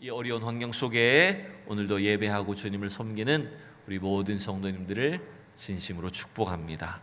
이 어려운 환경 속에 오늘도 예배하고 주님을 섬기는 우리 모든 성도님들을 진심으로 축복합니다.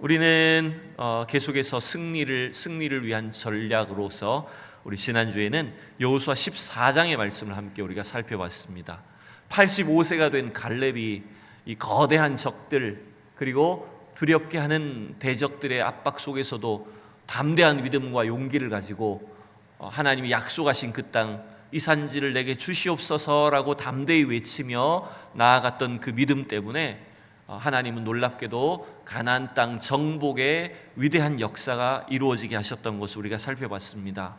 우리는 계속해서 승리를 위한 전략으로서 우리 지난주에는 여호수아 14장의 말씀을 함께 우리가 살펴봤습니다. 85세가 된 갈렙이 이 거대한 적들 그리고 두렵게 하는 대적들의 압박 속에서도 담대한 믿음과 용기를 가지고 하나님이 약속하신 그 땅, 이 산지를 내게 주시옵소서라고 담대히 외치며 나아갔던 그 믿음 때문에 하나님은 놀랍게도 가나안 땅 정복의 위대한 역사가 이루어지게 하셨던 것을 우리가 살펴봤습니다.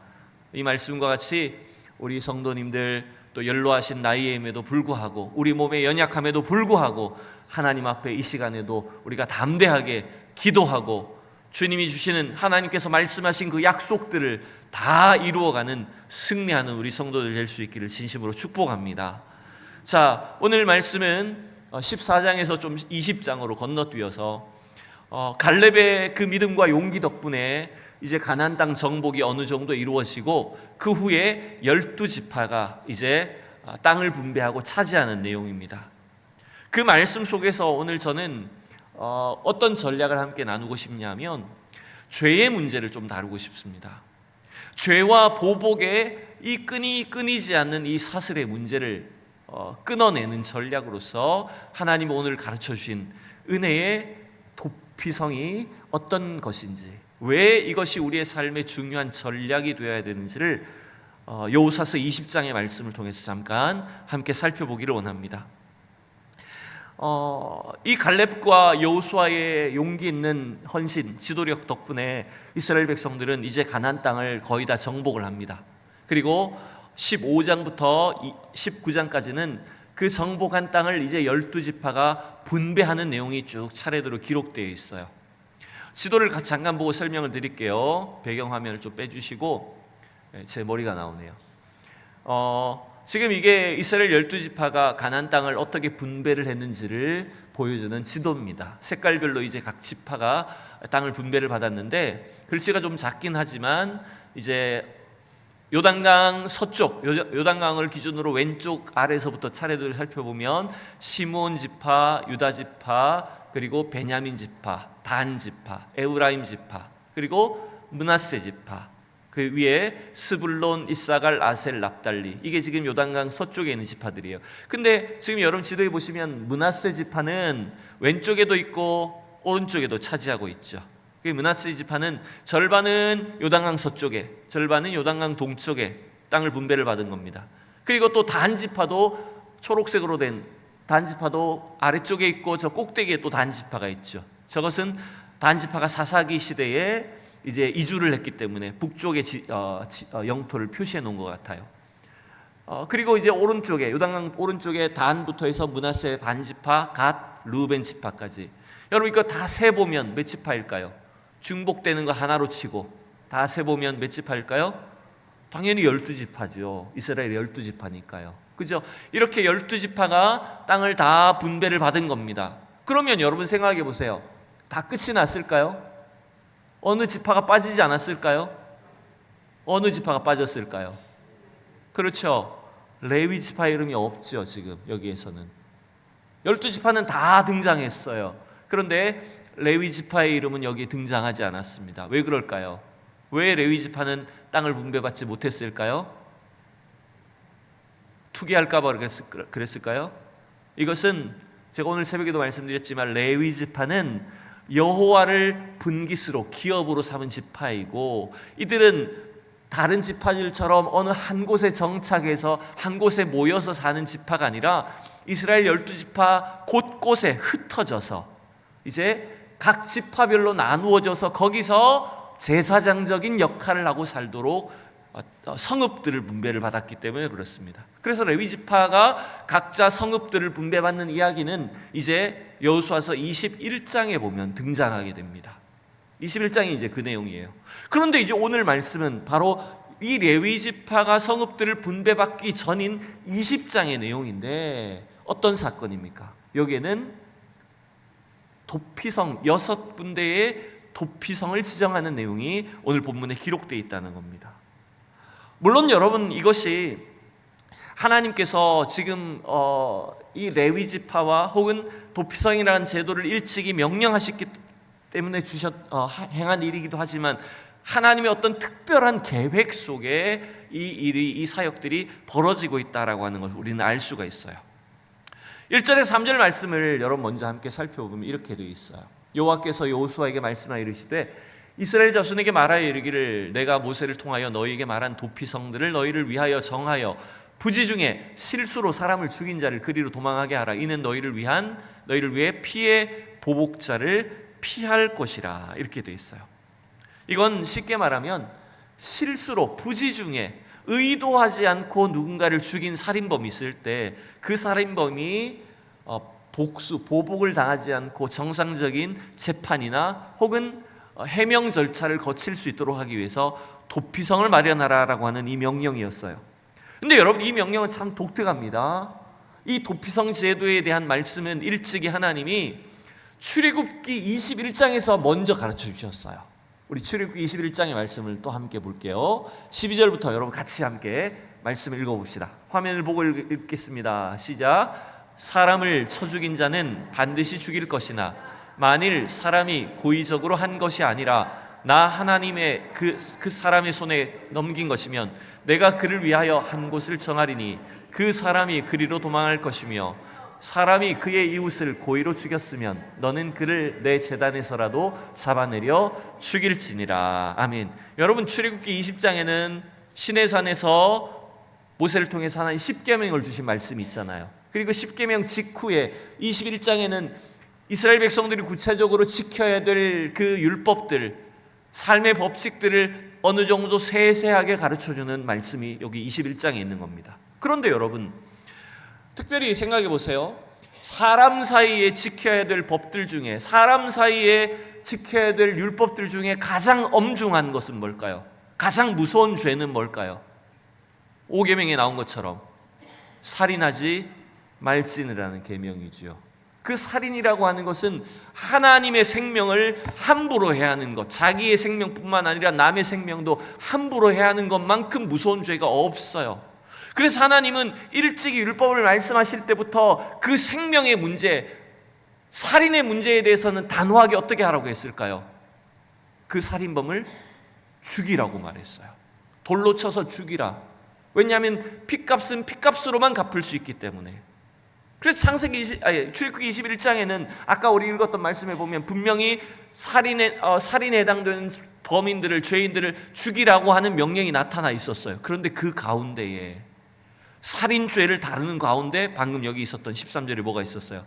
이 말씀과 같이 우리 성도님들 또 연로하신 나이임에도 불구하고 우리 몸의 연약함에도 불구하고 하나님 앞에 이 시간에도 우리가 담대하게 기도하고 주님이 주시는 하나님께서 말씀하신 그 약속들을 다 이루어가는 승리하는 우리 성도들 될 수 있기를 진심으로 축복합니다. 자, 오늘 말씀은 14장에서 좀 20장으로 건너뛰어서 갈렙의 그 믿음과 용기 덕분에 이제 가나안 땅 정복이 어느 정도 이루어지고 그 후에 12지파가 이제 땅을 분배하고 차지하는 내용입니다. 그 말씀 속에서 오늘 저는 어떤 전략을 함께 나누고 싶냐면 죄의 문제를 좀 다루고 싶습니다. 죄와 보복의 이 끊이지 않는 이 사슬의 문제를 끊어내는 전략으로서 하나님 오늘 가르쳐 주신 은혜의 도피성이 어떤 것인지, 왜 이것이 우리의 삶의 중요한 전략이 되어야 되는지를 여호수아서 20장의 말씀을 통해서 잠깐 함께 살펴보기를 원합니다. 이 갈렙과 여호수아의 용기 있는 헌신, 지도력 덕분에 이스라엘 백성들은 이제 가나안 땅을 거의 다 정복을 합니다. 그리고 15장부터 19장까지는 그 정복한 땅을 이제 12지파가 분배하는 내용이 쭉 차례대로 기록되어 있어요. 지도를 잠깐 보고 설명을 드릴게요. 배경화면을 좀 빼주시고, 제 머리가 나오네요. 지금 이게 이스라엘 12지파가 가나안 땅을 어떻게 분배를 했는지를 보여주는 지도입니다. 색깔별로 이제 각 지파가 땅을 분배를 받았는데 글씨가 좀 작긴 하지만 이제 요단강 서쪽, 요단강을 기준으로 왼쪽 아래에서부터 차례대로 살펴보면 시므온 지파, 유다 지파, 그리고 베냐민 지파, 단 지파, 에브라임 지파, 그리고 므낫세 지파, 그 위에 스불론, 이사갈, 아셀, 납달리, 이게 지금 요단강 서쪽에 있는 지파들이에요. 근데 지금 여러분 지도에 보시면 므낫세 지파는 왼쪽에도 있고 오른쪽에도 차지하고 있죠. 므낫세 지파는 절반은 요단강 서쪽에, 절반은 요단강 동쪽에 땅을 분배를 받은 겁니다. 그리고 또 단 지파도 초록색으로 된 단 지파도 아래쪽에 있고 저 꼭대기에 또 단 지파가 있죠. 저것은 단 지파가 사사기 시대에 이제 이주를 했기 때문에 북쪽의 영토를 표시해 놓은 것 같아요. 그리고 이제 오른쪽에, 요단강 오른쪽에 단부터 해서 므낫세 반지파, 갓, 르우벤 지파까지. 여러분 이거 다 세보면 몇 지파일까요? 중복되는 거 하나로 치고 다 세보면 몇 지파일까요? 당연히 12지파죠. 이스라엘 12지파니까요. 그죠? 이렇게 12지파가 땅을 다 분배를 받은 겁니다. 그러면 여러분 생각해 보세요. 다 끝이 났을까요? 어느 지파가 빠지지 않았을까요? 어느 지파가 빠졌을까요? 그렇죠. 레위 지파 이름이 없죠. 지금 여기에서는 12지파는 다 등장했어요. 그런데 레위 지파의 이름은 여기에 등장하지 않았습니다. 왜 그럴까요? 왜 레위 지파는 땅을 분배받지 못했을까요? 투기할까 봐 그랬을까요? 이것은 제가 오늘 새벽에도 말씀드렸지만 레위 지파는 여호와를 분깃으로, 기업으로 삼은 지파이고, 이들은 다른 지파들처럼 어느 한 곳에 정착해서 한 곳에 모여서 사는 지파가 아니라 이스라엘 12지파 곳곳에 흩어져서 이제 각 지파별로 나누어져서 거기서 제사장적인 역할을 하고 살도록 성읍들을 분배를 받았기 때문에 그렇습니다. 그래서 레위 지파가 각자 성읍들을 분배받는 이야기는 이제 여호수아서 21장에 보면 등장하게 됩니다. 21장이 이제 그 내용이에요. 그런데 이제 오늘 말씀은 바로 이 레위 지파가 성읍들을 분배받기 전인 20장의 내용인데 어떤 사건입니까? 여기에는 도피성 6군데의 도피성을 지정하는 내용이 오늘 본문에 기록되어 있다는 겁니다. 물론 여러분, 이것이 하나님께서 지금 이 레위 지파와 혹은 도피성이라는 제도를 일찍이 명령하셨기 때문에 행한 일이기도 하지만, 하나님의 어떤 특별한 계획 속에 이 사역들이 벌어지고 있다라고 하는 걸 우리는 알 수가 있어요. 1절에서 3절 말씀을 여러분 먼저 함께 살펴보면 이렇게 되어 있어요. 여호와께서 여호수아에게 말씀하여 이르시되 이스라엘 자손에게 말하여 이르기를 내가 모세를 통하여 너희에게 말한 도피성들을 너희를 위하여 정하여 부지 중에 실수로 사람을 죽인 자를 그리로 도망하게 하라. 이는 너희를 위해 피의 보복자를 피할 것이라. 이렇게 되어 있어요. 이건 쉽게 말하면 실수로 부지 중에 의도하지 않고 누군가를 죽인 살인범이 있을 때 그 살인범이 보복을 당하지 않고 정상적인 재판이나 혹은 해명 절차를 거칠 수 있도록 하기 위해서 도피성을 마련하라라고 하는 이 명령이었어요. 근데 여러분, 이 명령은 참 독특합니다. 이 도피성 제도에 대한 말씀은 일찍이 하나님이 출애굽기 21장에서 먼저 가르쳐 주셨어요. 우리 출애굽기 21장의 말씀을 또 함께 볼게요. 12절부터 여러분 같이 함께 말씀을 읽어봅시다. 화면을 보고 읽겠습니다. 시작. 사람을 쳐 죽인 자는 반드시 죽일 것이나 만일 사람이 고의적으로 한 것이 아니라 나 하나님의 그 사람의 손에 넘긴 것이면 내가 그를 위하여 한 곳을 정하리니 그 사람이 그리로 도망할 것이며 사람이 그의 이웃을 고의로 죽였으면 너는 그를 내 제단에서라도 잡아내려 죽일지니라. 아멘. 여러분, 출애굽기 20장에는 시내산에서 모세를 통해서 하나님 10계명을 주신 말씀이 있잖아요. 그리고 10계명 직후에 21장에는 이스라엘 백성들이 구체적으로 지켜야 될 그 율법들, 삶의 법칙들을 어느 정도 세세하게 가르쳐주는 말씀이 여기 21장에 있는 겁니다. 그런데 여러분, 특별히 생각해 보세요. 사람 사이에 지켜야 될 법들 중에, 사람 사이에 지켜야 될 율법들 중에 가장 엄중한 것은 뭘까요? 가장 무서운 죄는 뭘까요? 5계명에 나온 것처럼 살인하지 말지니라는 계명이지요. 그 살인이라고 하는 것은 하나님의 생명을 함부로 해하는 것, 자기의 생명뿐만 아니라 남의 생명도 함부로 해하는 것만큼 무서운 죄가 없어요. 그래서 하나님은 일찍이 율법을 말씀하실 때부터 그 생명의 문제, 살인의 문제에 대해서는 단호하게 어떻게 하라고 했을까요? 그 살인범을 죽이라고 말했어요. 돌로 쳐서 죽이라. 왜냐하면 핏값은 핏값으로만 갚을 수 있기 때문에. 그래서 출애굽기 21장에는 아까 우리 읽었던 말씀에 보면 분명히 살인에 해당되는 범인들을, 죄인들을 죽이라고 하는 명령이 나타나 있었어요. 그런데 그 가운데에, 살인죄를 다루는 가운데 방금 여기 있었던 13절에 뭐가 있었어요?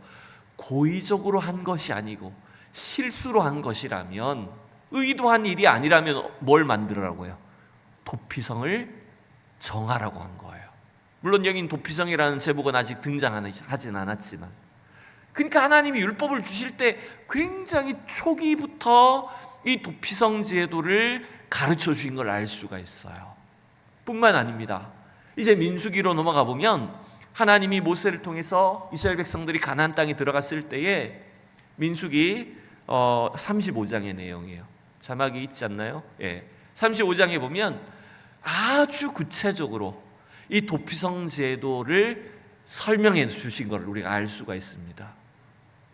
고의적으로 한 것이 아니고 실수로 한 것이라면, 의도한 일이 아니라면 뭘 만들으라고요? 도피성을 정하라고 한 거예요. 물론 여긴 도피성이라는 제목은 아직 등장하진 않았지만, 그러니까 하나님이 율법을 주실 때 굉장히 초기부터 이 도피성 제도를 가르쳐 주신 걸 알 수가 있어요. 뿐만 아닙니다. 이제 민수기로 넘어가 보면 하나님이 모세를 통해서 이스라엘 백성들이 가나안 땅에 들어갔을 때에, 민수기 35장의 내용이에요. 자막이 있지 않나요? 예. 35장에 보면 아주 구체적으로 이 도피성 제도를 설명해 주신 것을 우리가 알 수가 있습니다.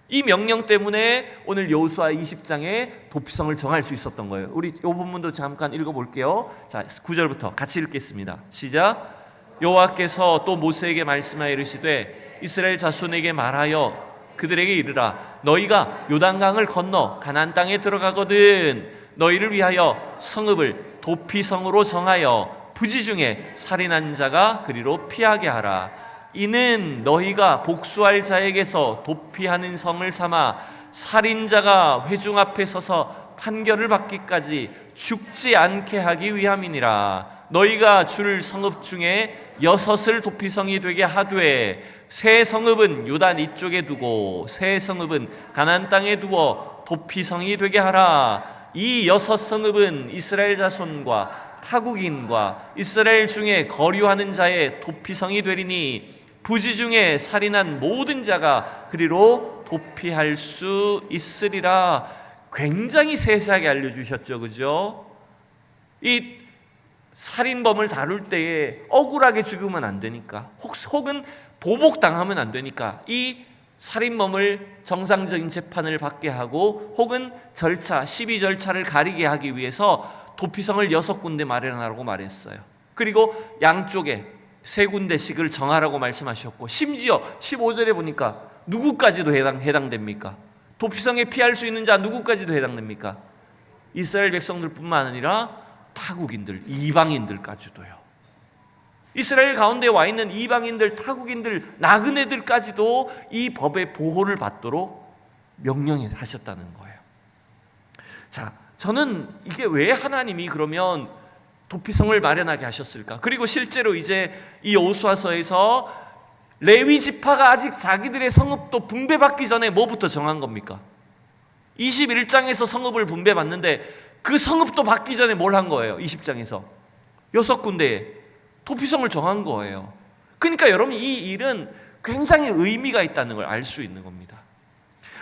이 명령 때문에 오늘 여호수아 20장에 도피성을 정할 수 있었던 거예요. 우리 이 부분도 잠깐 읽어볼게요. 자, 9절부터 같이 읽겠습니다. 시작. 여호와께서 또 모세에게 말씀하여 이르시되 이스라엘 자손에게 말하여 그들에게 이르라. 너희가 요단강을 건너 가나안 땅에 들어가거든 너희를 위하여 성읍을 도피성으로 정하여 부지 중에 살인한 자가 그리로 피하게 하라. 이는 너희가 복수할 자에게서 도피하는 성을 삼아 살인자가 회중 앞에 서서 판결을 받기까지 죽지 않게 하기 위함이니라. 너희가 줄 성읍 중에 6을 도피성이 되게 하되 세 성읍은 요단 이쪽에 두고 세 성읍은 가나안 땅에 두어 도피성이 되게 하라. 이 6성읍은 이스라엘 자손과 타국인과 이스라엘 중에 거류하는 자의 도피성이 되리니 부지 중에 살인한 모든 자가 그리로 도피할 수 있으리라. 굉장히 세세하게 알려주셨죠, 그죠? 이 살인범을 다룰 때에 억울하게 죽으면 안 되니까, 혹은 보복당하면 안 되니까 이 살인범을 정상적인 재판을 받게 하고 혹은 절차, 시비 절차를 가리게 하기 위해서 도피성을 6군데 마련하라고 말했어요. 그리고 양쪽에 3군데씩을 정하라고 말씀하셨고, 심지어 15절에 보니까 누구까지도 해당됩니까? 도피성에 피할 수 있는 자 누구까지도 해당됩니까? 이스라엘 백성들뿐만 아니라 타국인들, 이방인들까지도요. 이스라엘 가운데 와 있는 이방인들, 타국인들, 나그네들까지도 이 법의 보호를 받도록 명령하셨다는 거예요. 자, 저는 이게 왜 하나님이 그러면 도피성을 마련하게 하셨을까? 그리고 실제로 이제 이 여호수아서에서 레위 지파가 아직 자기들의 성읍도 분배받기 전에 뭐부터 정한 겁니까? 21장에서 성읍을 분배받는데 그 성읍도 받기 전에 뭘 한 거예요? 20장에서 6군데에 도피성을 정한 거예요. 그러니까 여러분, 이 일은 굉장히 의미가 있다는 걸 알 수 있는 겁니다.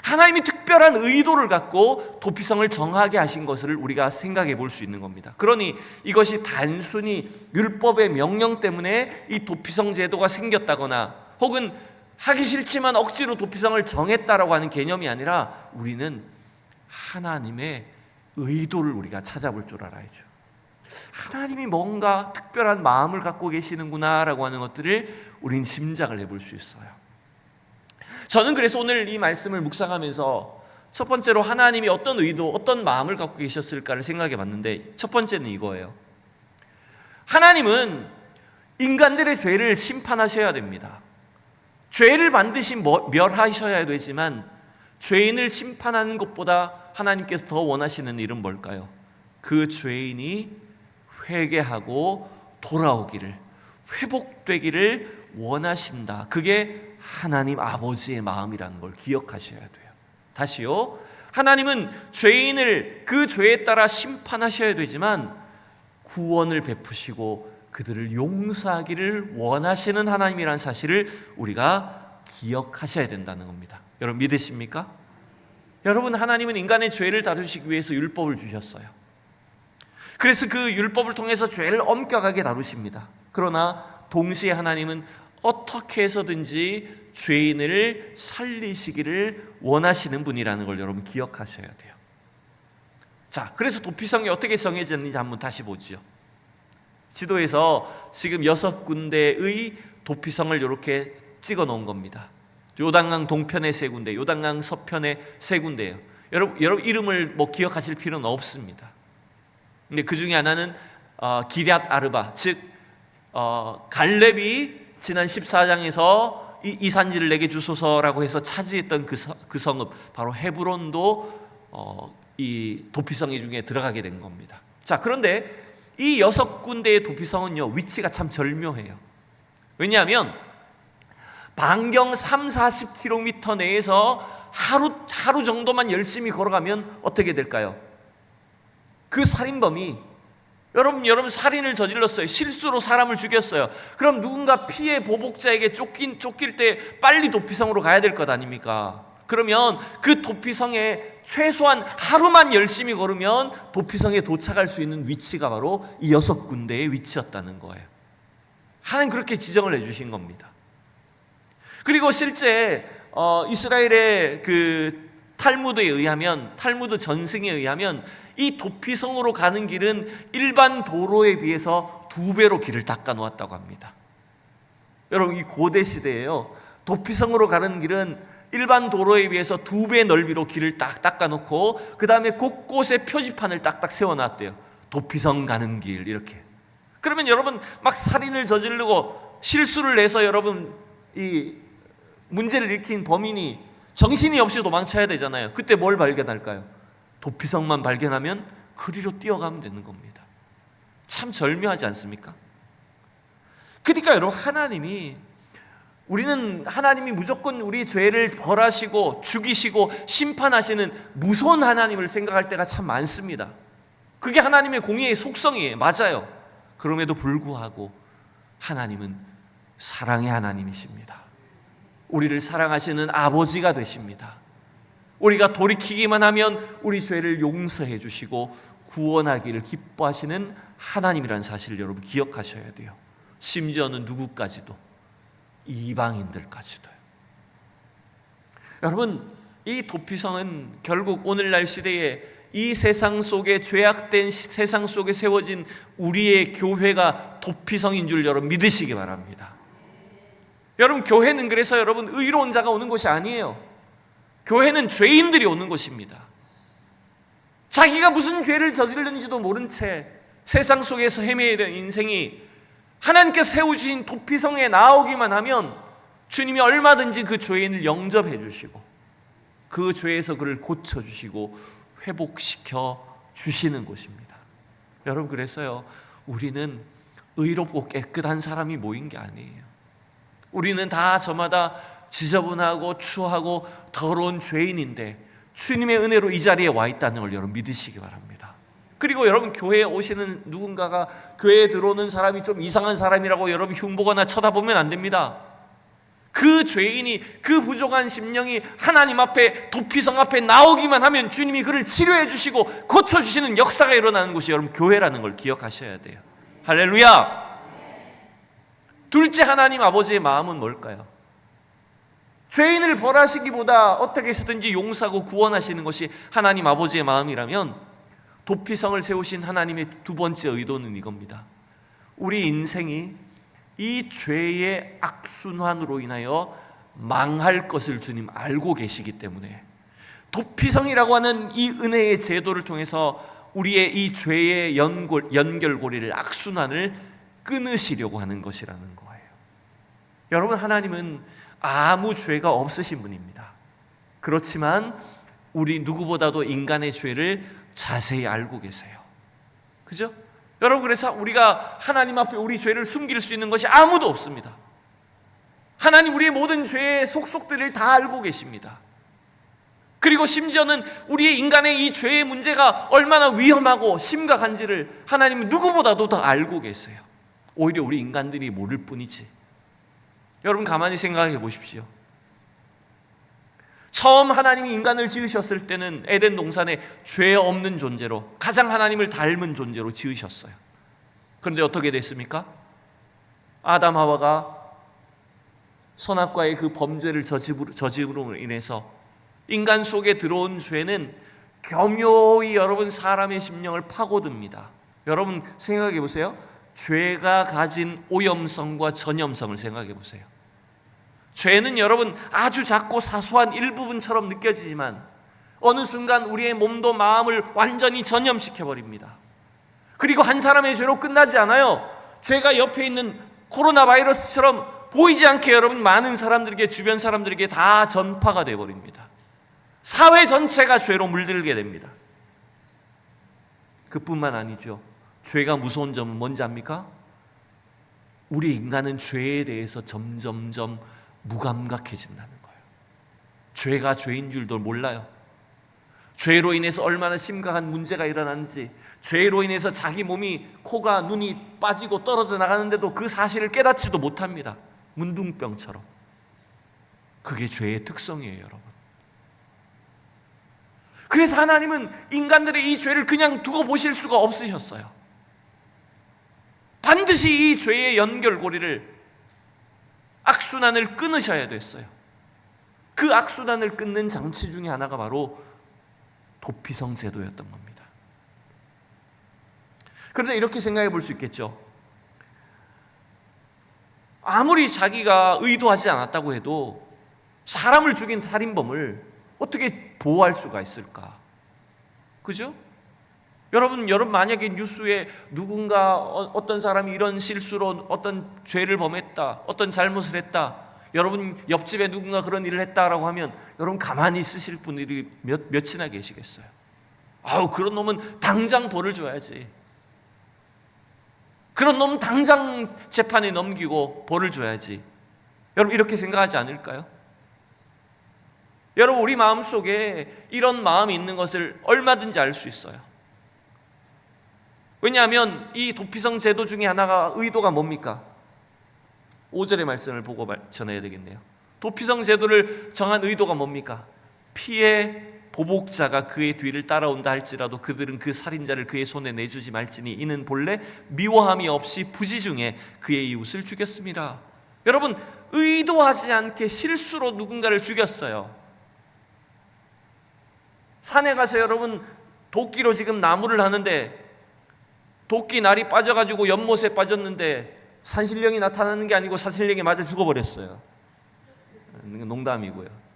하나님이 특별한 의도를 갖고 도피성을 정하게 하신 것을 우리가 생각해 볼 수 있는 겁니다. 그러니 이것이 단순히 율법의 명령 때문에 이 도피성 제도가 생겼다거나 혹은 하기 싫지만 억지로 도피성을 정했다라고 하는 개념이 아니라 우리는 하나님의 의도를 우리가 찾아볼 줄 알아야죠. 하나님이 뭔가 특별한 마음을 갖고 계시는구나라고 하는 것들을 우리는 짐작을 해볼 수 있어요. 저는 그래서 오늘 이 말씀을 묵상하면서 첫 번째로 하나님이 어떤 의도, 어떤 마음을 갖고 계셨을까를 생각해 봤는데, 첫 번째는 이거예요. 하나님은 인간들의 죄를 심판하셔야 됩니다. 죄를 반드시 멸하셔야 되지만 죄인을 심판하는 것보다 하나님께서 더 원하시는 일은 뭘까요? 그 죄인이 회개하고 돌아오기를, 회복되기를 원하신다. 그게 하나님 아버지의 마음이라는 걸 기억하셔야 돼요. 다시요, 하나님은 죄인을 그 죄에 따라 심판하셔야 되지만 구원을 베푸시고 그들을 용서하기를 원하시는 하나님이라는 사실을 우리가 기억하셔야 된다는 겁니다. 여러분 믿으십니까? 여러분, 하나님은 인간의 죄를 다루시기 위해서 율법을 주셨어요. 그래서 그 율법을 통해서 죄를 엄격하게 다루십니다. 그러나 동시에 하나님은 어떻게 해서든지 죄인을 살리시기를 원하시는 분이라는 걸 여러분 기억하셔야 돼요. 자, 그래서 도피성이 어떻게 정해졌는지 한번 다시 보죠. 지도에서 지금 6군데의 도피성을 이렇게 찍어 놓은 겁니다. 요단강 동편의 3군데, 요단강 서편의 3군데예요. 여러분 이름을 뭐 기억하실 필요는 없습니다. 근데 그 중에 하나는 기럇 아르바, 즉 갈렙이 지난 14장에서 이 산지를 내게 주소서라고 해서 차지했던 그 성읍, 바로 헤브론도 이 도피성 중에 들어가게 된 겁니다. 자, 그런데 이 6군데의 도피성은요, 위치가 참 절묘해요. 왜냐하면 반경 30-40km 내에서 하루 정도만 열심히 걸어가면 어떻게 될까요? 그 살인범이 여러분 살인을 저질렀어요. 실수로 사람을 죽였어요. 그럼 누군가 피해 보복자에게 쫓길 때 빨리 도피성으로 가야 될 것 아닙니까? 그러면 그 도피성에 최소한 하루만 열심히 걸으면 도피성에 도착할 수 있는 위치가 바로 이 6군데의 위치였다는 거예요. 하나님 그렇게 지정을 해주신 겁니다. 그리고 실제 이스라엘의 그 탈무드에 의하면, 탈무드 전승에 의하면 이 도피성으로 가는 길은 일반 도로에 비해서 2배로 길을 닦아 놓았다고 합니다. 여러분, 이 고대 시대에요, 도피성으로 가는 길은 일반 도로에 비해서 2배 넓이로 길을 딱 닦아 놓고 그 다음에 곳곳에 표지판을 딱딱 세워놨대요. 도피성 가는 길, 이렇게. 그러면 여러분 막 살인을 저지르고 실수를 내서 여러분 이 문제를 일으킨 범인이 정신이 없이 도망쳐야 되잖아요. 그때 뭘 발견할까요? 도피성만 발견하면 그리로 뛰어가면 되는 겁니다. 참 절묘하지 않습니까? 그러니까 여러분, 하나님이 무조건 우리 죄를 벌하시고 죽이시고 심판하시는 무서운 하나님을 생각할 때가 참 많습니다. 그게 하나님의 공의의 속성이에요. 맞아요. 그럼에도 불구하고 하나님은 사랑의 하나님이십니다. 우리를 사랑하시는 아버지가 되십니다. 우리가 돌이키기만 하면 우리 죄를 용서해 주시고 구원하기를 기뻐하시는 하나님이라는 사실을 여러분 기억하셔야 돼요. 심지어는 누구까지도, 이방인들까지도요. 여러분, 이 도피성은 결국 오늘날 시대에 이 세상 속에, 죄악된 세상 속에 세워진 우리의 교회가 도피성인 줄 여러분 믿으시기 바랍니다. 여러분, 교회는 그래서 여러분 의로운 자가 오는 곳이 아니에요. 교회는 죄인들이 오는 곳입니다. 자기가 무슨 죄를 저질렀는지도 모른 채 세상 속에서 헤매야 되는 인생이 하나님께서 세우신 도피성에 나오기만 하면 주님이 얼마든지 그 죄인을 영접해 주시고 그 죄에서 그를 고쳐주시고 회복시켜 주시는 곳입니다. 여러분, 그래서요, 우리는 의롭고 깨끗한 사람이 모인 게 아니에요. 우리는 다 저마다 지저분하고 추하고 더러운 죄인인데 주님의 은혜로 이 자리에 와 있다는 걸 여러분 믿으시기 바랍니다. 그리고 여러분, 교회에 오시는 누군가가, 교회에 들어오는 사람이 좀 이상한 사람이라고 여러분 흉보거나 쳐다보면 안 됩니다. 그 죄인이, 그 부족한 심령이 하나님 앞에, 도피성 앞에 나오기만 하면 주님이 그를 치료해 주시고 고쳐주시는 역사가 일어나는 곳이 여러분 교회라는 걸 기억하셔야 돼요. 할렐루야. 둘째, 하나님 아버지의 마음은 뭘까요? 죄인을 벌하시기보다 어떻게 해서든지 용서하고 구원하시는 것이 하나님 아버지의 마음이라면 도피성을 세우신 하나님의 두 번째 의도는 이겁니다. 우리 인생이 이 죄의 악순환으로 인하여 망할 것을 주님 알고 계시기 때문에 도피성이라고 하는 이 은혜의 제도를 통해서 우리의 이 죄의 연결고리를, 악순환을 끊으시려고 하는 것이라는 거예요. 여러분, 하나님은 아무 죄가 없으신 분입니다. 그렇지만 우리 누구보다도 인간의 죄를 자세히 알고 계세요. 그죠? 여러분, 그래서 우리가 하나님 앞에 우리 죄를 숨길 수 있는 것이 아무도 없습니다. 하나님 우리의 모든 죄의 속속들을 다 알고 계십니다. 그리고 심지어는 우리의 인간의 이 죄의 문제가 얼마나 위험하고 심각한지를 하나님은 누구보다도 더 알고 계세요. 오히려 우리 인간들이 모를 뿐이지. 여러분, 가만히 생각해 보십시오. 처음 하나님이 인간을 지으셨을 때는 에덴 동산에 죄 없는 존재로, 가장 하나님을 닮은 존재로 지으셨어요. 그런데 어떻게 됐습니까? 아담 하와가 선악과의 그 범죄를 저지름으로 인해서 인간 속에 들어온 죄는 교묘히 여러분 사람의 심령을 파고듭니다. 여러분 생각해 보세요. 죄가 가진 오염성과 전염성을 생각해 보세요. 죄는 여러분 아주 작고 사소한 일부분처럼 느껴지지만 어느 순간 우리의 몸도 마음을 완전히 전염시켜버립니다. 그리고 한 사람의 죄로 끝나지 않아요. 죄가 옆에 있는 코로나 바이러스처럼 보이지 않게 여러분 많은 사람들에게, 주변 사람들에게 다 전파가 되어버립니다. 사회 전체가 죄로 물들게 됩니다. 그뿐만 아니죠. 죄가 무서운 점은 뭔지 압니까? 우리 인간은 죄에 대해서 점점점 무감각해진다는 거예요. 죄가 죄인 줄도 몰라요. 죄로 인해서 얼마나 심각한 문제가 일어나는지, 죄로 인해서 자기 몸이, 코가, 눈이 빠지고 떨어져 나가는데도 그 사실을 깨닫지도 못합니다. 문둥병처럼. 그게 죄의 특성이에요, 여러분. 그래서 하나님은 인간들의 이 죄를 그냥 두고 보실 수가 없으셨어요. 반드시 이 죄의 연결고리를, 악순환을 끊으셔야 됐어요. 그 악순환을 끊는 장치 중에 하나가 바로 도피성 제도였던 겁니다. 그런데 이렇게 생각해 볼 수 있겠죠. 아무리 자기가 의도하지 않았다고 해도 사람을 죽인 살인범을 어떻게 보호할 수가 있을까? 그죠? 여러분 만약에 뉴스에 누군가 어떤 사람이 이런 실수로 어떤 죄를 범했다, 어떤 잘못을 했다, 여러분 옆집에 누군가 그런 일을 했다라고 하면 여러분 가만히 있으실 분들이 몇이나 계시겠어요? 아우, 그런 놈은 당장 벌을 줘야지. 그런 놈은 당장 재판에 넘기고 벌을 줘야지. 여러분 이렇게 생각하지 않을까요? 여러분, 우리 마음속에 이런 마음이 있는 것을 얼마든지 알 수 있어요. 왜냐하면 이 도피성 제도 중에 하나가 의도가 뭡니까? 5절의 말씀을 보고 전해야 되겠네요. 도피성 제도를 정한 의도가 뭡니까? 피해 보복자가 그의 뒤를 따라온다 할지라도 그들은 그 살인자를 그의 손에 내주지 말지니 이는 본래 미워함이 없이 부지 중에 그의 이웃을 죽였습니다. 여러분, 의도하지 않게 실수로 누군가를 죽였어요. 산에 가서 여러분 도끼로 지금 나무를 하는데 도끼 날이 빠져가지고 연못에 빠졌는데 산신령이 나타나는 게 아니고 산신령이 맞아 죽어버렸어요. 농담이고요.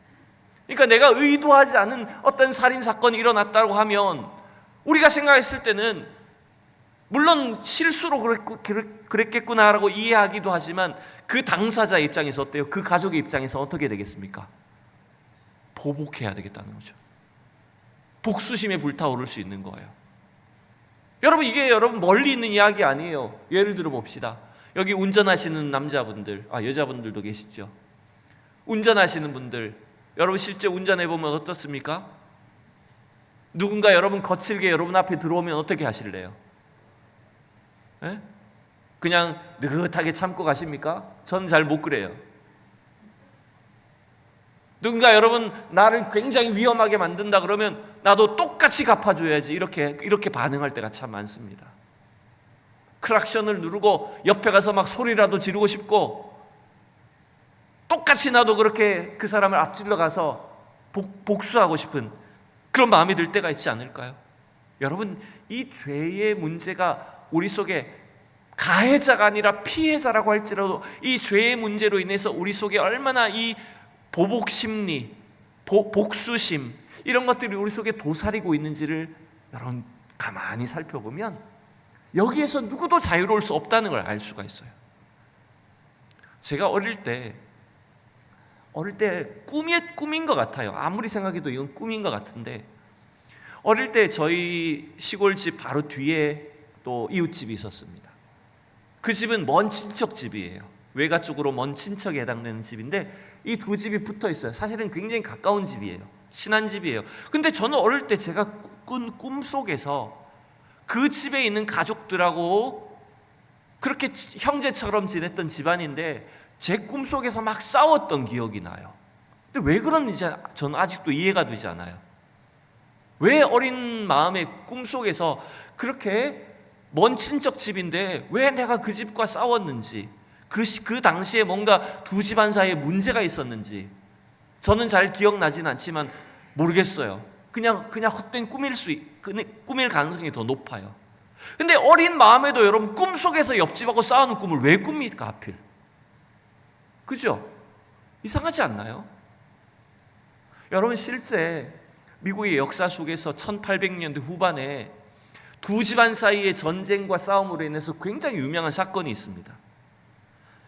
그러니까 내가 의도하지 않은 어떤 살인사건이 일어났다고 하면 우리가 생각했을 때는 물론 실수로 그랬겠구나라고 이해하기도 하지만 그 당사자 입장에서 어때요? 그 가족의 입장에서 어떻게 되겠습니까? 보복해야 되겠다는 거죠. 복수심에 불타오를 수 있는 거예요. 여러분, 이게 여러분 멀리 있는 이야기 아니에요. 예를 들어 봅시다. 여기 운전하시는 남자분들, 여자분들도 계시죠. 운전하시는 분들, 여러분 실제 운전해 보면 어떻습니까? 누군가 여러분 거칠게 여러분 앞에 들어오면 어떻게 하실래요? 에? 그냥 느긋하게 참고 가십니까? 전 잘 못 그래요. 누군가 여러분 나를 굉장히 위험하게 만든다 그러면 나도 똑같이 갚아줘야지 이렇게 반응할 때가 참 많습니다. 크락션을 누르고 옆에 가서 막 소리라도 지르고 싶고 똑같이 나도 그렇게 그 사람을 앞질러 가서 복수하고 싶은 그런 마음이 들 때가 있지 않을까요? 여러분, 이 죄의 문제가 우리 속에 가해자가 아니라 피해자라고 할지라도 이 죄의 문제로 인해서 우리 속에 얼마나 이 보복심리, 복수심 이런 것들이 우리 속에 도사리고 있는지를 여러분 가만히 살펴보면 여기에서 누구도 자유로울 수 없다는 걸 알 수가 있어요. 제가 어릴 때 꿈인 것 같아요. 아무리 생각해도 이건 꿈인 것 같은데 어릴 때 저희 시골집 바로 뒤에 또 이웃집이 있었습니다. 그 집은 먼 친척 집이에요. 외가 쪽으로 먼 친척에 해당되는 집인데 이 두 집이 붙어 있어요. 사실은 굉장히 가까운 집이에요. 친한 집이에요. 근데 저는 어릴 때 제가 꾼 꿈속에서 그 집에 있는 가족들하고 그렇게 형제처럼 지냈던 집안인데 제 꿈속에서 막 싸웠던 기억이 나요. 근데 왜 그런지 저는 아직도 이해가 되지 않아요. 왜 어린 마음에 꿈속에서 그렇게 먼 친척 집인데 왜 내가 그 집과 싸웠는지 그 당시에 뭔가 두 집안 사이에 문제가 있었는지 저는 잘 기억나진 않지만 모르겠어요. 그냥 헛된 꿈일 가능성이 더 높아요. 근데 어린 마음에도 여러분 꿈속에서 옆집하고 싸우는 꿈을 왜 꿉니까 하필? 그죠? 이상하지 않나요? 여러분 실제 미국의 역사 속에서 1800년대 후반에 두 집안 사이의 전쟁과 싸움으로 인해서 굉장히 유명한 사건이 있습니다.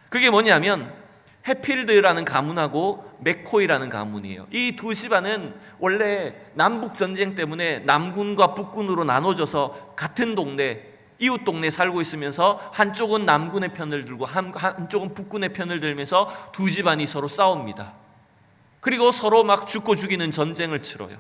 그게 뭐냐면 해필드라는 가문하고 맥코이라는 가문이에요. 이 두 집안은 원래 남북 전쟁 때문에 남군과 북군으로 나눠져서 같은 동네, 이웃 동네에 살고 있으면서 한쪽은 남군의 편을 들고 한쪽은 북군의 편을 들면서 두 집안이 서로 싸웁니다. 그리고 서로 막 죽고 죽이는 전쟁을 치러요.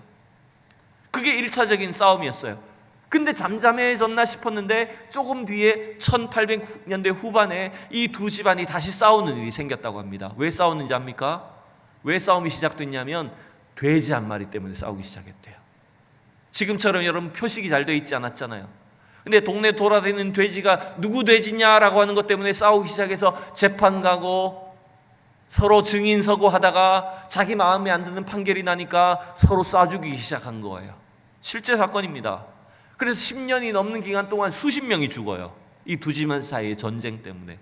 그게 1차적인 싸움이었어요. 근데 잠잠해졌나 싶었는데 조금 뒤에 1800년대 후반에 이 두 집안이 다시 싸우는 일이 생겼다고 합니다. 왜 싸우는지 압니까? 왜 싸움이 시작됐냐면 돼지 한 마리 때문에 싸우기 시작했대요. 지금처럼 여러분 표식이 잘 돼 있지 않았잖아요. 근데 동네 돌아다니는 돼지가 누구 돼지냐라고 하는 것 때문에 싸우기 시작해서 재판 가고 서로 증인 서고 하다가 자기 마음에 안 드는 판결이 나니까 서로 쏴 죽이기 시작한 거예요. 실제 사건입니다. 그래서 10년이 넘는 기간 동안 수십 명이 죽어요. 이 두 집안 사이의 전쟁 때문에.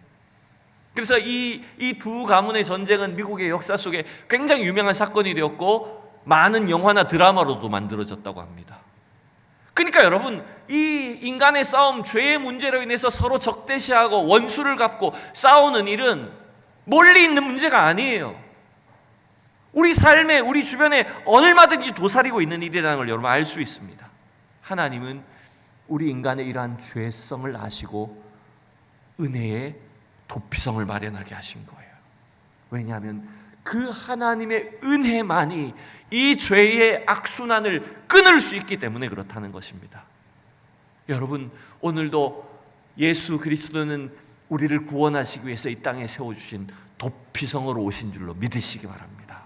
그래서 이 두 가문의 전쟁은 미국의 역사 속에 굉장히 유명한 사건이 되었고 많은 영화나 드라마로도 만들어졌다고 합니다. 그러니까 여러분 이 인간의 싸움, 죄의 문제로 인해서 서로 적대시하고 원수를 갚고 싸우는 일은 멀리 있는 문제가 아니에요. 우리 삶에 우리 주변에 얼마든지 도사리고 있는 일이라는 걸 여러분 알 수 있습니다. 하나님은 우리 인간의 이러한 죄성을 아시고 은혜의 도피성을 마련하게 하신 거예요. 왜냐하면 그 하나님의 은혜만이 이 죄의 악순환을 끊을 수 있기 때문에 그렇다는 것입니다. 여러분 오늘도 예수 그리스도는 우리를 구원하시기 위해서 이 땅에 세워주신 도피성으로 오신 줄로 믿으시기 바랍니다.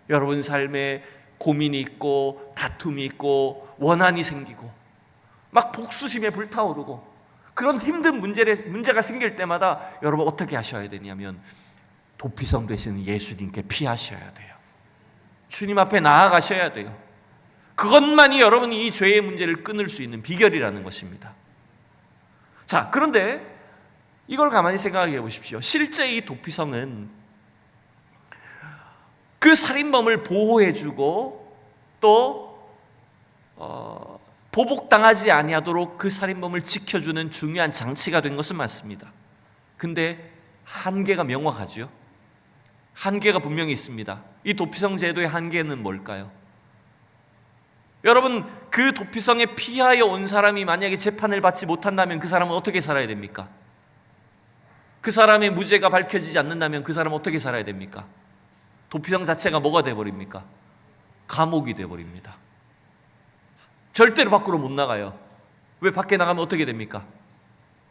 여러분 삶에 고민이 있고 다툼이 있고 원한이 생기고 막 복수심에 불타오르고 그런 힘든 문제가 생길 때마다 여러분 어떻게 하셔야 되냐면 도피성 되시는 예수님께 피하셔야 돼요. 주님 앞에 나아가셔야 돼요. 그것만이 여러분이 이 죄의 문제를 끊을 수 있는 비결이라는 것입니다. 자, 그런데 이걸 가만히 생각해 보십시오. 실제 이 도피성은 그 살인범을 보호해주고 또 보복당하지 아니하도록 그 살인범을 지켜주는 중요한 장치가 된 것은 맞습니다. 근데 한계가 명확하죠. 한계가 분명히 있습니다. 이 도피성 제도의 한계는 뭘까요? 여러분, 그 도피성에 피하여 온 사람이 만약에 재판을 받지 못한다면 그 사람은 어떻게 살아야 됩니까? 그 사람의 무죄가 밝혀지지 않는다면 그 사람은 어떻게 살아야 됩니까? 도피성 자체가 뭐가 되어버립니까? 감옥이 되어버립니다. 절대로 밖으로 못 나가요. 왜? 밖에 나가면 어떻게 됩니까?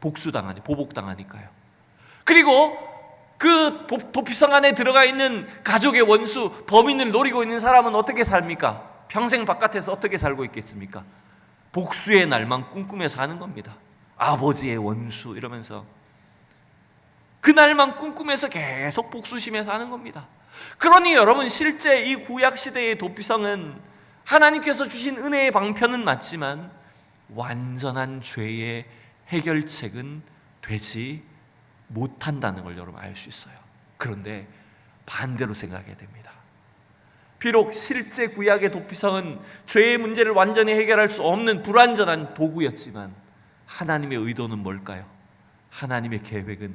보복당하니까요. 그리고 그 도피성 안에 들어가 있는 가족의 원수, 범인을 노리고 있는 사람은 어떻게 삽니까? 평생 바깥에서 어떻게 살고 있겠습니까? 복수의 날만 꿈꾸며 사는 겁니다. 아버지의 원수 이러면서 그 날만 꿈꾸면서 계속 복수심에 사는 겁니다. 그러니 여러분, 실제 이 구약시대의 도피성은 하나님께서 주신 은혜의 방편은 맞지만 완전한 죄의 해결책은 되지 못한다는 걸 여러분 알 수 있어요. 그런데 반대로 생각해야 됩니다. 비록 실제 구약의 도피성은 죄의 문제를 완전히 해결할 수 없는 불완전한 도구였지만 하나님의 의도는 뭘까요? 하나님의 계획은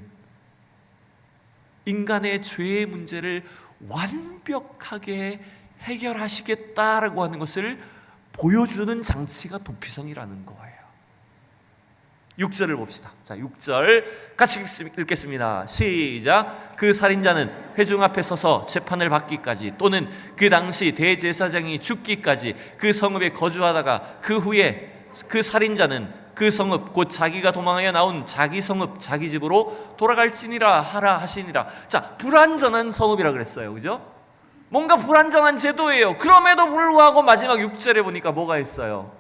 인간의 죄의 문제를 완벽하게 해결하시겠다라고 하는 것을 보여주는 장치가 도피성이라는 거예요. 6절을 봅시다. 자, 6절 같이 읽겠습니다. 시작. 그 살인자는 회중 앞에 서서 재판을 받기까지 또는 그 당시 대제사장이 죽기까지 그 성읍에 거주하다가 그 후에 그 살인자는 그 성읍 곧 자기가 도망하여 나온 자기 성읍 자기 집으로 돌아갈지니라 하라 하시니라. 자, 불완전한 성읍이라 그랬어요. 그죠? 뭔가 불완전한 제도예요. 그럼에도 불구하고 마지막 6절에 보니까 뭐가 있어요?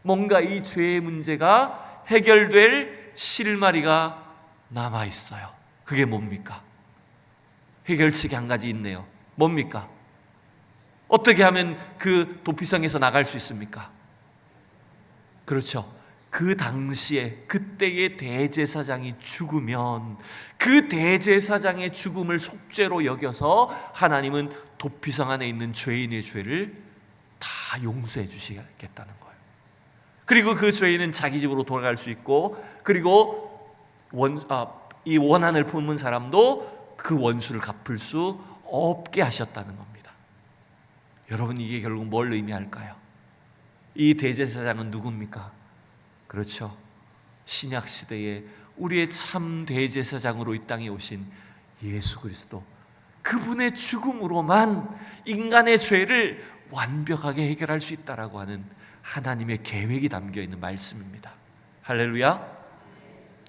뭔가 이 죄의 문제가 해결될 실마리가 남아있어요. 그게 뭡니까? 해결책이 한 가지 있네요. 뭡니까? 어떻게 하면 그 도피성에서 나갈 수 있습니까? 그렇죠. 그 당시에 그때의 대제사장이 죽으면 그 대제사장의 죽음을 속죄로 여겨서 하나님은 도피성 안에 있는 죄인의 죄를 다 용서해 주시겠다는 거예요. 그리고 그 죄인은 자기 집으로 돌아갈 수 있고, 그리고 이 원한을 품은 사람도 그 원수를 갚을 수 없게 하셨다는 겁니다. 여러분, 이게 결국 뭘 의미할까요? 이 대제사장은 누굽니까? 그렇죠. 신약 시대에 우리의 참 대제사장으로 이 땅에 오신 예수 그리스도, 그분의 죽음으로만 인간의 죄를 완벽하게 해결할 수 있다라고 하는 하나님의 계획이 담겨있는 말씀입니다. 할렐루야.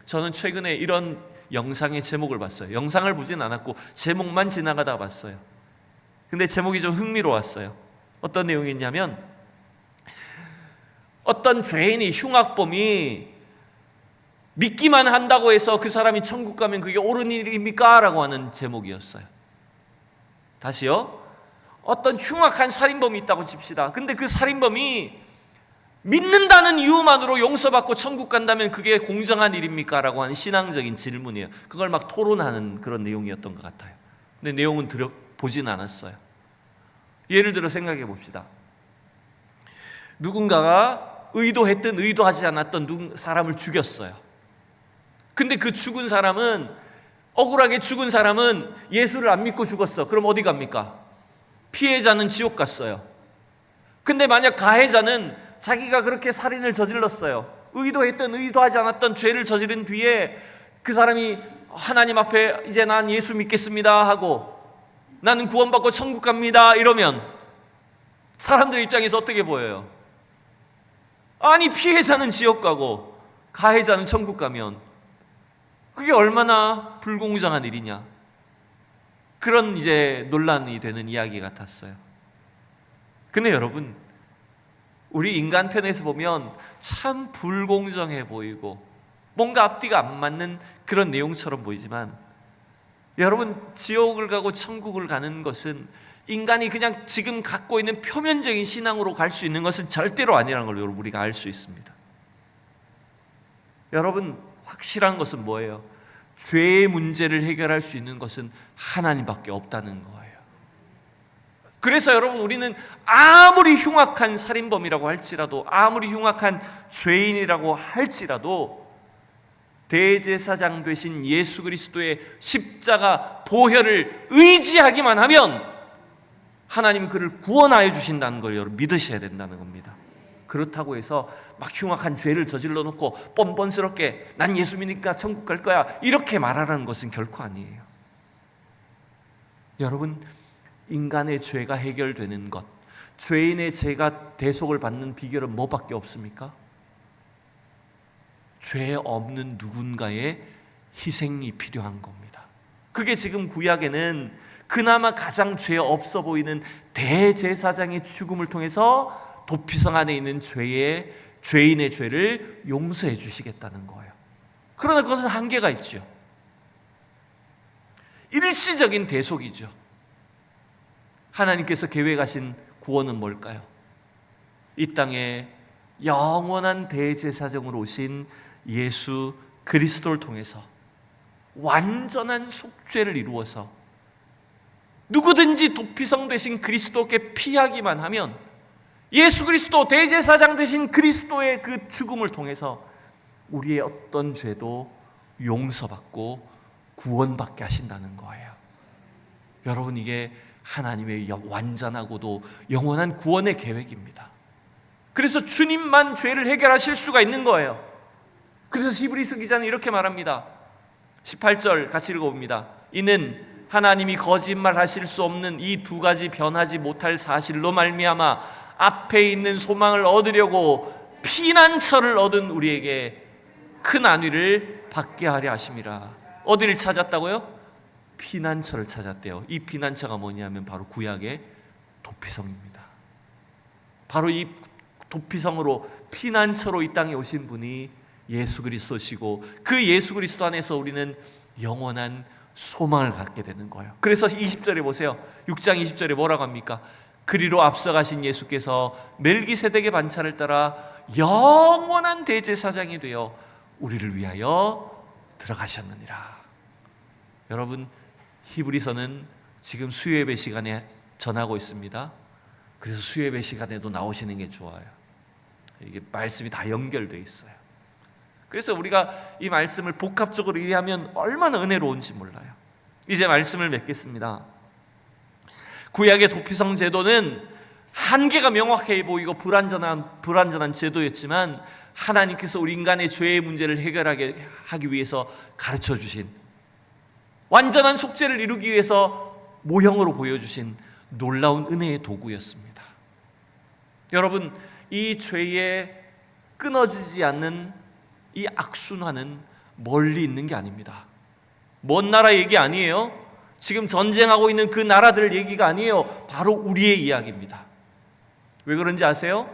저는 최근에 이런 영상의 제목을 봤어요. 영상을 보진 않았고 제목만 지나가다 봤어요. 근데 제목이 좀 흥미로웠어요. 어떤 내용이었냐면, 어떤 죄인이, 흉악범이 믿기만 한다고 해서 그 사람이 천국 가면 그게 옳은 일입니까? 라고 하는 제목이었어요. 다시요. 어떤 흉악한 살인범이 있다고 칩시다. 근데 그 살인범이 믿는다는 이유만으로 용서받고 천국 간다면 그게 공정한 일입니까? 라고 하는 신앙적인 질문이에요. 그걸 막 토론하는 그런 내용이었던 것 같아요. 근데 내용은 보진 않았어요. 예를 들어 생각해 봅시다. 누군가가 의도했든 의도하지 않았던 사람을 죽였어요. 근데 그 죽은 사람은, 억울하게 죽은 사람은 예수를 안 믿고 죽었어. 그럼 어디 갑니까? 피해자는 지옥 갔어요. 근데 만약 가해자는 자기가 그렇게 살인을 저질렀어요. 의도했든 의도하지 않았던 죄를 저지른 뒤에 그 사람이 하나님 앞에 이제 난 예수 믿겠습니다 하고 나는 구원받고 천국 갑니다 이러면 사람들 입장에서 어떻게 보여요? 아니, 피해자는 지옥 가고 가해자는 천국 가면 그게 얼마나 불공정한 일이냐, 그런 이제 논란이 되는 이야기 같았어요. 근데 여러분, 우리 인간 편에서 보면 참 불공정해 보이고 뭔가 앞뒤가 안 맞는 그런 내용처럼 보이지만, 여러분, 지옥을 가고 천국을 가는 것은 인간이 그냥 지금 갖고 있는 표면적인 신앙으로 갈 수 있는 것은 절대로 아니라는 걸 여러분, 우리가 알 수 있습니다. 여러분, 확실한 것은 뭐예요? 죄의 문제를 해결할 수 있는 것은 하나님밖에 없다는 거예요. 그래서 여러분, 우리는 아무리 흉악한 살인범이라고 할지라도, 아무리 흉악한 죄인이라고 할지라도 대제사장 되신 예수 그리스도의 십자가 보혈을 의지하기만 하면 하나님은 그를 구원하여 주신다는 걸 여러분 믿으셔야 된다는 겁니다. 그렇다고 해서 막 흉악한 죄를 저질러 놓고 뻔뻔스럽게 난 예수 믿으니까 천국 갈 거야 이렇게 말하라는 것은 결코 아니에요. 여러분, 인간의 죄가 해결되는 것, 죄인의 죄가 대속을 받는 비결은 뭐밖에 없습니까? 죄 없는 누군가의 희생이 필요한 겁니다. 그게 지금 구약에는 그나마 가장 죄 없어 보이는 대제사장의 죽음을 통해서 도피성 안에 있는 죄인의 죄를 용서해 주시겠다는 거예요. 그러나 그것은 한계가 있죠. 일시적인 대속이죠. 하나님께서 계획하신 구원은 뭘까요? 이 땅에 영원한 대제사장으로 오신 예수 그리스도를 통해서 완전한 속죄를 이루어서 누구든지 도피성 되신 그리스도께 피하기만 하면 예수 그리스도 대제사장 되신 그리스도의 그 죽음을 통해서 우리의 어떤 죄도 용서받고 구원받게 하신다는 거예요. 여러분, 이게 하나님의 완전하고도 영원한 구원의 계획입니다. 그래서 주님만 죄를 해결하실 수가 있는 거예요. 그래서 히브리서 기자는 이렇게 말합니다. 18절 같이 읽어봅니다. 이는 하나님이 거짓말하실 수 없는 이 두 가지 변하지 못할 사실로 말미암아 앞에 있는 소망을 얻으려고 피난처를 얻은 우리에게 큰 안위를 받게 하려 하심이라. 어디를 찾았다고요? 피난처를 찾았대요. 이 피난처가 뭐냐면 바로 구약의 도피성입니다. 바로 이 도피성으로 피난처로 이 땅에 오신 분이 예수 그리스도시고, 그 예수 그리스도 안에서 우리는 영원한 소망을 갖게 되는 거예요. 그래서 20절에 보세요. 6장 20절에 뭐라고 합니까? 그리로 앞서가신 예수께서 멜기세덱의 반차를 따라 영원한 대제사장이 되어 우리를 위하여 들어가셨느니라. 여러분, 히브리서는 지금 수요예배 시간에 전하고 있습니다. 그래서 수요예배 시간에도 나오시는 게 좋아요. 이게 말씀이 다 연결되어 있어요. 그래서 우리가 이 말씀을 복합적으로 이해하면 얼마나 은혜로운지 몰라요. 이제 말씀을 맺겠습니다. 구약의 도피성 제도는 한계가 명확해 보이고 불완전한 제도였지만, 하나님께서 우리 인간의 죄의 문제를 해결하게 하기 위해서 가르쳐 주신, 완전한 속죄를 이루기 위해서 모형으로 보여주신 놀라운 은혜의 도구였습니다. 여러분, 이 죄에 끊어지지 않는 이 악순환은 멀리 있는 게 아닙니다. 먼 나라 얘기 아니에요. 지금 전쟁하고 있는 그 나라들 얘기가 아니에요. 바로 우리의 이야기입니다. 왜 그런지 아세요?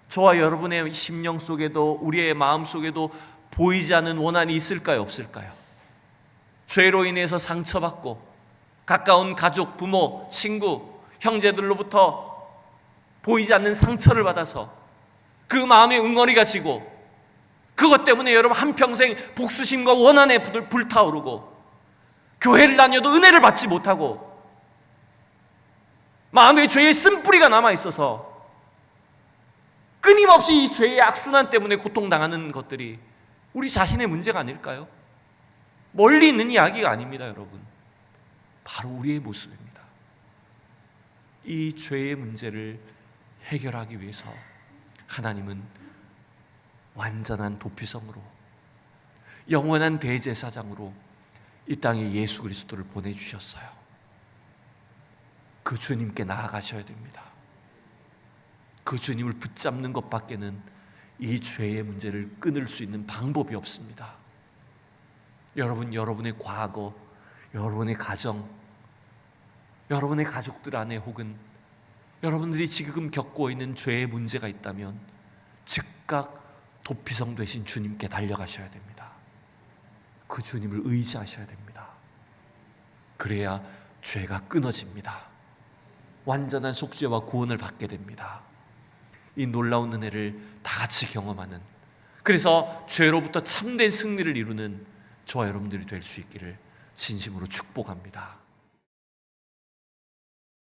저와 여러분의 심령 속에도, 우리의 마음 속에도 보이지 않는 원한이 있을까요, 없을까요? 죄로 인해서 상처받고 가까운 가족, 부모, 친구, 형제들로부터 보이지 않는 상처를 받아서 그 마음에 응어리가 지고, 그것 때문에 여러분 한평생 복수심과 원한에 불타오르고, 교회를 다녀도 은혜를 받지 못하고, 마음에 죄의 쓴뿌리가 남아있어서 끊임없이 이 죄의 악순환 때문에 고통당하는 것들이 우리 자신의 문제가 아닐까요? 멀리 있는 이야기가 아닙니다, 여러분. 바로 우리의 모습입니다. 이 죄의 문제를 해결하기 위해서 하나님은 완전한 도피성으로, 영원한 대제사장으로 이 땅에 예수 그리스도를 보내주셨어요. 그 주님께 나아가셔야 됩니다. 그 주님을 붙잡는 것밖에는 이 죄의 문제를 끊을 수 있는 방법이 없습니다. 여러분, 여러분의 과거, 여러분의 가정, 여러분의 가족들 안에, 혹은 여러분들이 지금 겪고 있는 죄의 문제가 있다면 즉각 도피성 되신 주님께 달려가셔야 됩니다. 그 주님을 의지하셔야 됩니다. 그래야 죄가 끊어집니다. 완전한 속죄와 구원을 받게 됩니다. 이 놀라운 은혜를 다 같이 경험하는, 그래서 죄로부터 참된 승리를 이루는 저와 여러분들이 될 수 있기를 진심으로 축복합니다.